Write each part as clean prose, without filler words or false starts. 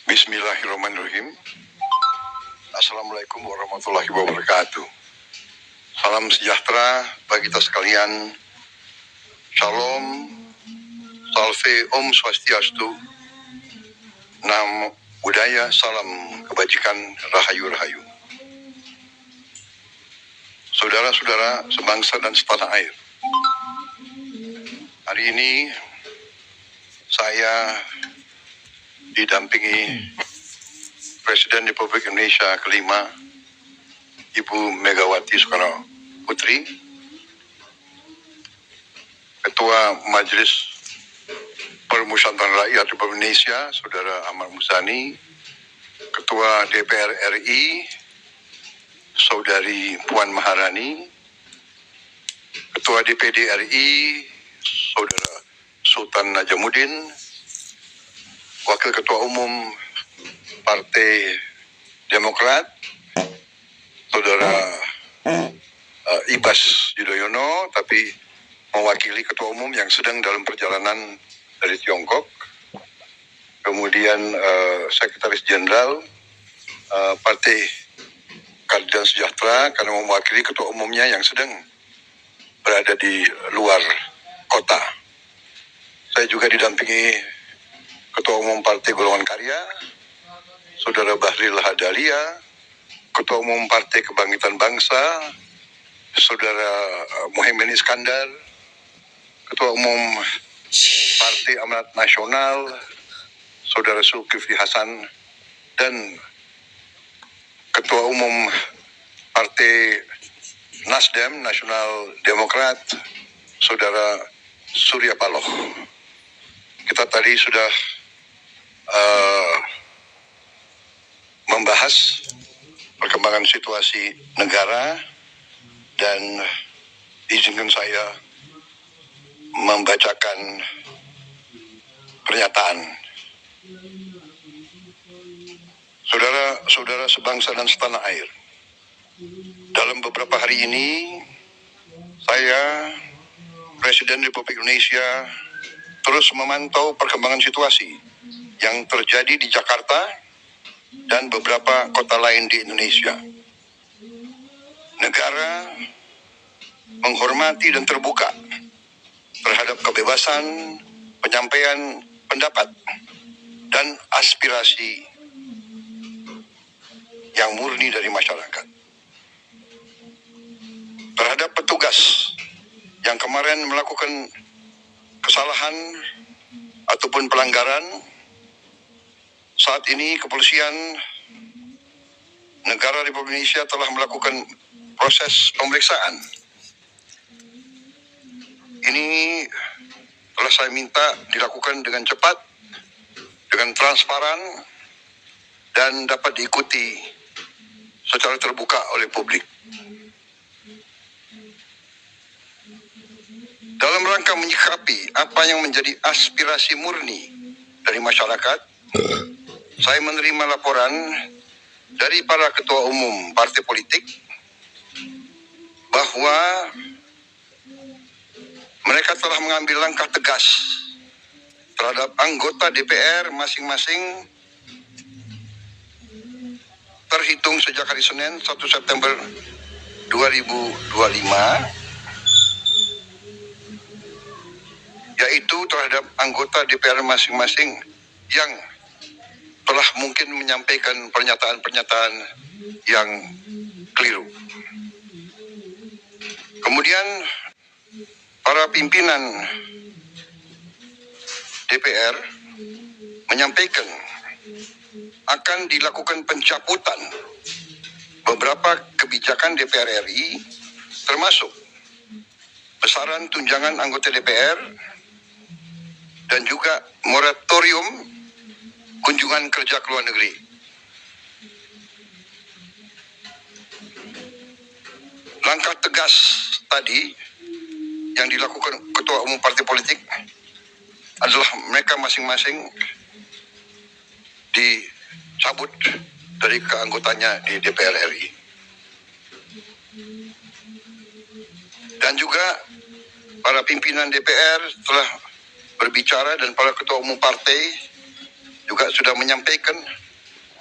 Bismillahirrahmanirrahim. Assalamualaikum warahmatullahi wabarakatuh. Salam sejahtera bagi kita sekalian. Shalom, salve, om swastiastu, namo buddhaya, salam kebajikan, rahayu-rahayu. Saudara-saudara sebangsa dan setanah air, hari ini saya didampingi Presiden Republik Indonesia kelima, Ibu Megawati Soekarno Putri, Ketua Majelis Permusyawaratan Rakyat Republik Indonesia, Saudara Ahmad Muzani, Ketua DPR RI, Saudari Puan Maharani, Ketua DPD RI, Saudara Sultan Najamuddin, Wakil Ketua Umum Partai Demokrat, Saudara Ibas Yudhoyono, tapi mewakili Ketua Umum yang sedang dalam perjalanan dari Tiongkok. Kemudian Sekretaris Jenderal Partai Keadilan Sejahtera karena mewakili Ketua Umumnya yang sedang berada di luar kota. Saya juga didampingi Ketua Umum Partai Golongan Karya, Saudara Bahril Lahadalia, Ketua Umum Partai Kebangkitan Bangsa, Saudara Muhaimin Iskandar, Ketua Umum Partai Amanat Nasional, Saudara Zulkifli Hasan, dan Ketua Umum Partai Nasdem Nasional Demokrat, Saudara Surya Paloh. Kita tadi sudah membahas perkembangan situasi negara dan izinkan saya membacakan pernyataan. Saudara-saudara sebangsa dan setanah air, dalam beberapa hari ini saya, Presiden Republik Indonesia, terus memantau perkembangan situasi yang terjadi di Jakarta dan beberapa kota lain di Indonesia. Negara menghormati dan terbuka terhadap kebebasan penyampaian pendapat dan aspirasi yang murni dari masyarakat. Terhadap petugas yang kemarin melakukan kesalahan ataupun pelanggaran, saat ini kepolisian negara Republik Indonesia telah melakukan proses pemeriksaan. Ini telah saya minta dilakukan dengan cepat, dengan transparan, dan dapat diikuti secara terbuka oleh publik. Dalam rangka menyikapi apa yang menjadi aspirasi murni dari masyarakat, saya menerima laporan dari para ketua umum partai politik bahwa mereka telah mengambil langkah tegas terhadap anggota DPR masing-masing terhitung sejak hari Senin 1 September 2025, yaitu terhadap anggota DPR masing-masing yang telah mungkin menyampaikan pernyataan-pernyataan yang keliru. Kemudian para pimpinan DPR menyampaikan akan dilakukan pencabutan beberapa kebijakan DPR RI, termasuk besaran tunjangan anggota DPR dan juga moratorium kunjungan kerja ke luar negeri. Langkah tegas tadi yang dilakukan ketua umum partai politik adalah mereka masing-masing dicabut dari keanggotaannya di DPR RI. Dan juga para pimpinan DPR telah berbicara dan para ketua umum partai juga sudah menyampaikan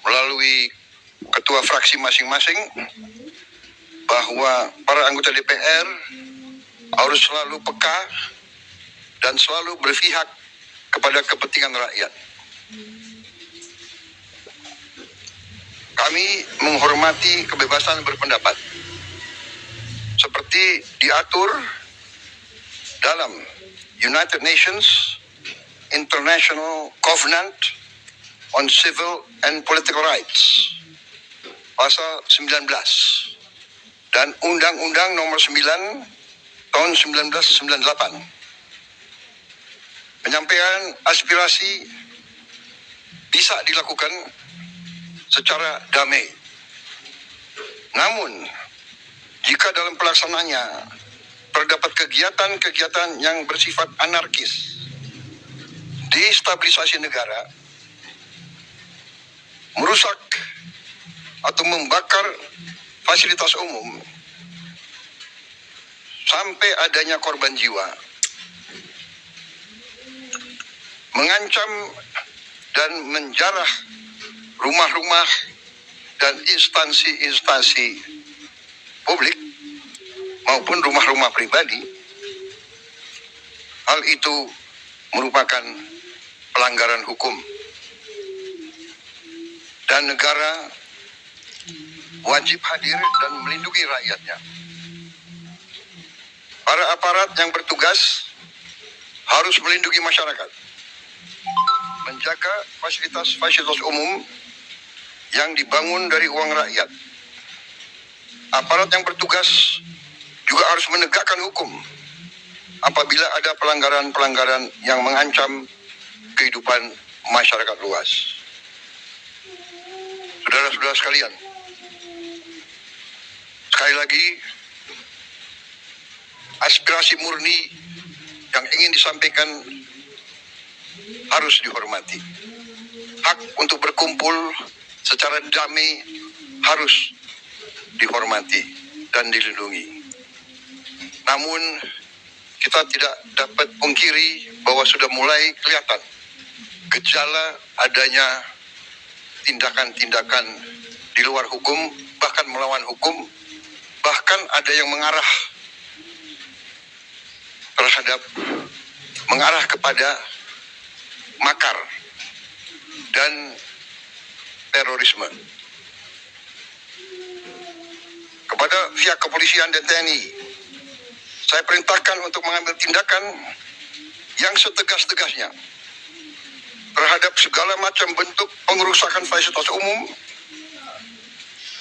melalui ketua fraksi masing-masing bahwa para anggota DPR harus selalu peka dan selalu berpihak kepada kepentingan rakyat. Kami menghormati kebebasan berpendapat seperti diatur dalam United Nations International Covenant on Civil and Political Rights pasal 19 dan Undang-Undang nomor 9 tahun 1998. Penyampaian aspirasi bisa dilakukan secara damai. Namun, jika dalam pelaksanaannya terdapat kegiatan-kegiatan yang bersifat anarkis, destabilisasi negara, merusak atau membakar fasilitas umum, sampai adanya korban jiwa, mengancam dan menjarah rumah-rumah dan instansi-instansi publik maupun rumah-rumah pribadi, hal itu merupakan pelanggaran hukum. Dan negara wajib hadir dan melindungi rakyatnya. Para aparat yang bertugas harus melindungi masyarakat, menjaga fasilitas-fasilitas umum yang dibangun dari uang rakyat. Aparat yang bertugas juga harus menegakkan hukum apabila ada pelanggaran-pelanggaran yang mengancam kehidupan masyarakat luas. Saudara-saudara sekalian, sekali lagi, aspirasi murni yang ingin disampaikan harus dihormati. Hak untuk berkumpul secara damai harus dihormati dan dilindungi. Namun, kita tidak dapat pungkiri bahwa sudah mulai kelihatan gejala adanya tindakan-tindakan di luar hukum, bahkan melawan hukum, bahkan ada yang mengarah kepada makar dan terorisme. Kepada pihak kepolisian dan TNI, saya perintahkan untuk mengambil tindakan yang setegas-tegasnya terhadap segala macam bentuk pengerusakan fasilitas umum,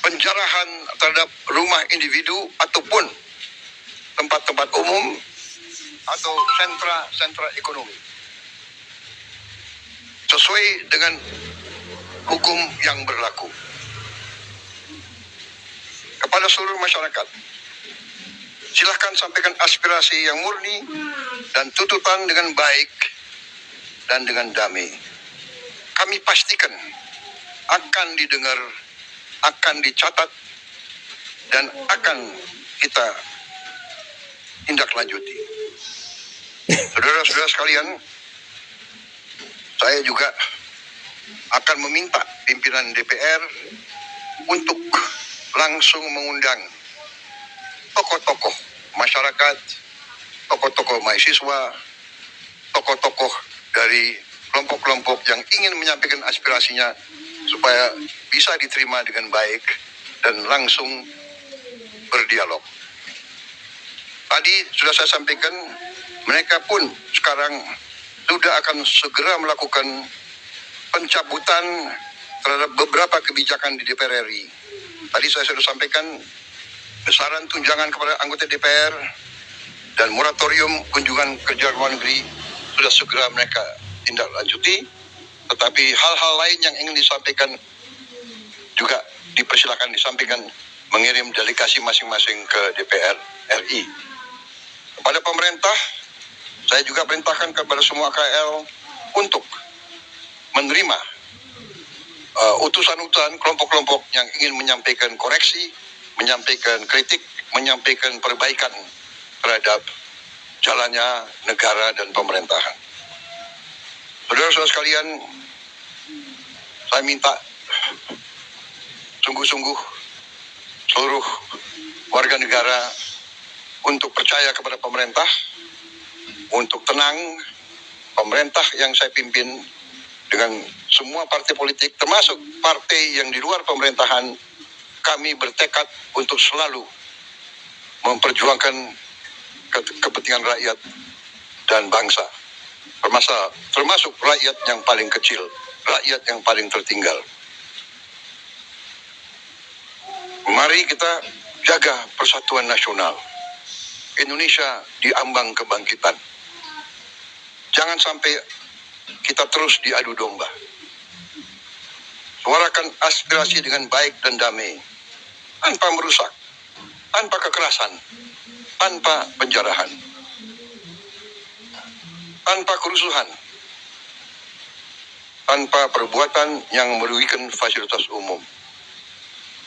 penjarahan terhadap rumah individu ataupun tempat-tempat umum atau sentra-sentra ekonomi, sesuai dengan hukum yang berlaku. Kepada seluruh masyarakat, silahkan sampaikan aspirasi yang murni dan tuntutan dengan baik dan dengan damai. Kami pastikan akan didengar, akan dicatat, dan akan kita tindak lanjuti. Saudara-saudara sekalian, saya juga akan meminta pimpinan DPR untuk langsung mengundang tokoh-tokoh masyarakat, tokoh-tokoh mahasiswa, tokoh-tokoh dari kelompok-kelompok yang ingin menyampaikan aspirasinya supaya bisa diterima dengan baik dan langsung berdialog. Tadi sudah saya sampaikan, mereka pun sekarang sudah akan segera melakukan pencabutan terhadap beberapa kebijakan di DPR RI. Tadi saya sudah sampaikan besaran tunjangan kepada anggota DPR dan moratorium kunjungan kerja luar negeri sudah segera mereka tindak lanjuti. Tetapi hal-hal lain yang ingin disampaikan juga dipersilakan disampaikan, mengirim delegasi masing-masing ke DPR RI. Kepada pemerintah, saya juga perintahkan kepada semua KL untuk menerima utusan-utusan kelompok-kelompok yang ingin menyampaikan koreksi, menyampaikan kritik, menyampaikan perbaikan terhadap jalannya negara dan pemerintahan. Saudara-saudara sekalian, saya minta sungguh-sungguh seluruh warga negara untuk percaya kepada pemerintah, untuk tenang. Pemerintah yang saya pimpin dengan semua partai politik, termasuk partai yang di luar pemerintahan, kami bertekad untuk selalu memperjuangkan kepentingan rakyat dan bangsa, termasuk rakyat yang paling kecil, rakyat yang paling tertinggal. Mari kita jaga persatuan nasional. Indonesia di ambang kebangkitan. Jangan sampai kita terus diadu domba. Suarakan aspirasi dengan baik dan damai, tanpa merusak, tanpa kekerasan, tanpa penjarahan, tanpa kerusuhan, tanpa perbuatan yang merugikan fasilitas umum.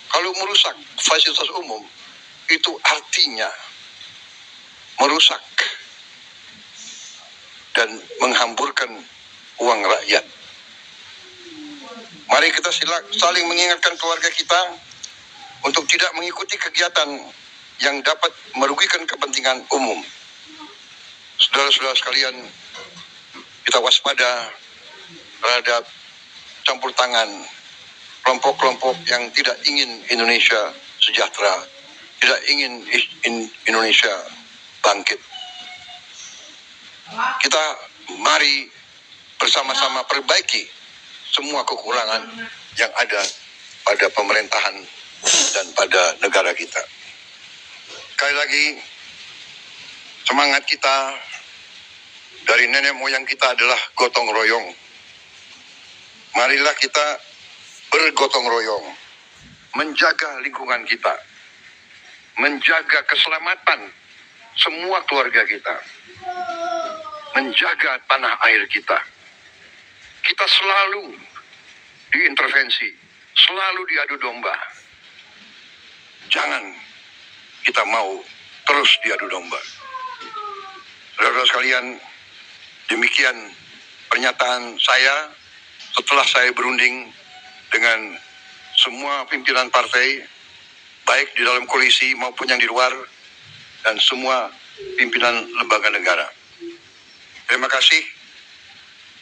Kalau merusak fasilitas umum, itu artinya merusak dan menghamburkan uang rakyat. Mari kita saling mengingatkan keluarga kita untuk tidak mengikuti kegiatan yang dapat merugikan kepentingan umum. Saudara-saudara sekalian, kita waspada terhadap campur tangan kelompok-kelompok yang tidak ingin Indonesia sejahtera, tidak ingin Indonesia bangkit. Kita mari bersama-sama perbaiki semua kekurangan yang ada pada pemerintahan dan pada negara kita. Sekali lagi, semangat kita dari nenek moyang kita adalah gotong royong. Marilah kita bergotong royong, menjaga lingkungan kita, menjaga keselamatan semua keluarga kita, menjaga tanah air kita. Kita selalu diintervensi, selalu diadu domba. Jangan kita mau terus diadu domba. Saudara-saudara sekalian, demikian pernyataan saya setelah saya berunding dengan semua pimpinan partai, baik di dalam koalisi maupun yang di luar, dan semua pimpinan lembaga negara. Terima kasih.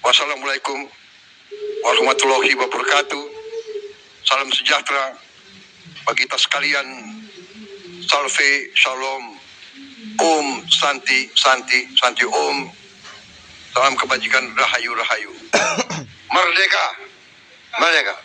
Wassalamualaikum warahmatullahi wabarakatuh. Salam sejahtera bagi kita sekalian. Salve, shalom, om, santi, santi, santi, om. Salam kebajikan, rahayu, rahayu. Merdeka, merdeka.